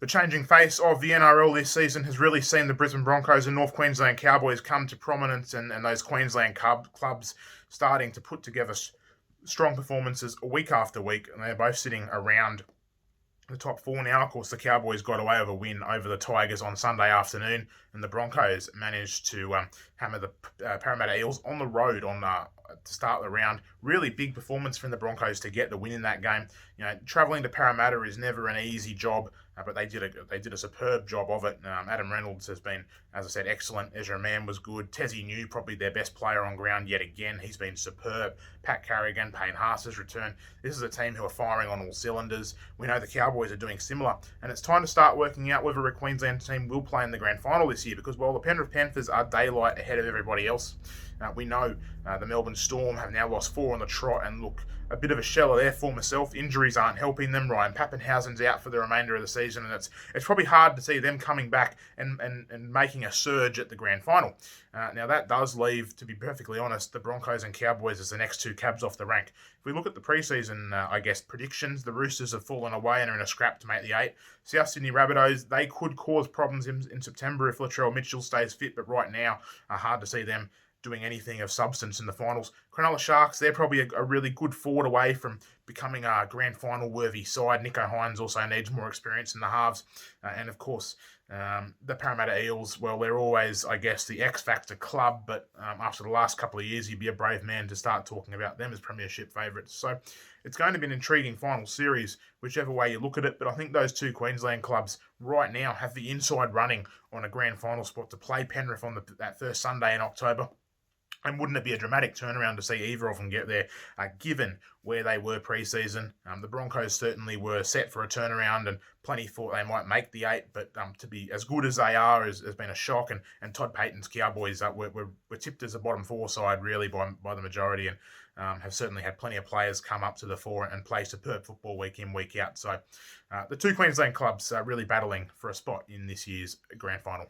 The changing face of the NRL this season has really seen the Brisbane Broncos and North Queensland Cowboys come to prominence, and those Queensland clubs starting to put together strong performances week after week, and they're both sitting around the top four now. Of course, the Cowboys got away with a win over the Tigers on Sunday afternoon, and the Broncos managed to hammer the Parramatta Eels on the road to start the round. Really big performance from the Broncos to get the win in that game. Travelling to Parramatta is never an easy job, but they did a superb job of it. Adam Reynolds has been, as I said, excellent. Ezra Mann was good. Tezzy New, probably their best player on ground yet again. He's been superb. Pat Carrigan, Payne Haas's return. This is a team who are firing on all cylinders. We know the Cowboys are doing similar, and it's time to start working out whether a Queensland team will play in the Grand Final this year, because while the Penrith Panthers are daylight ahead of everybody else, we know the Melbourne Storm have now lost 4 on the trot and look a bit of a shell of their former self. Injuries aren't helping them. Ryan Pappenhausen's out for the remainder of the season, and it's probably hard to see them coming back and making a surge at the Grand Final. Now, that does leave, to be perfectly honest, the Broncos and Cowboys as the next two cabs off the rank. If we look at the preseason, predictions, the Roosters have fallen away and are in a scrap to make the 8. South Sydney Rabbitohs, they could cause problems in September if Latrell Mitchell stays fit, but right now, hard to see them doing anything of substance in the finals. Cronulla Sharks, they're probably a really good forward away from becoming a Grand Final worthy side. Nico Hines also needs more experience in the halves. And of course, the Parramatta Eels, well, they're always, I guess, the X-Factor club, but after the last couple of years, you'd be a brave man to start talking about them as premiership favourites. So it's going to be an intriguing final series, whichever way you look at it, but I think those two Queensland clubs right now have the inside running on a Grand Final spot to play Penrith on that first Sunday in October. And wouldn't it be a dramatic turnaround to see either of them get there, given where they were pre-season? The Broncos certainly were set for a turnaround, and plenty thought they might make the 8, but to be as good as they are has been a shock. And Todd Payton's Cowboys were tipped as a bottom 4 side, really, by the majority, and have certainly had plenty of players come up to the fore and play superb football week in, week out. So the two Queensland clubs are really battling for a spot in this year's Grand Final.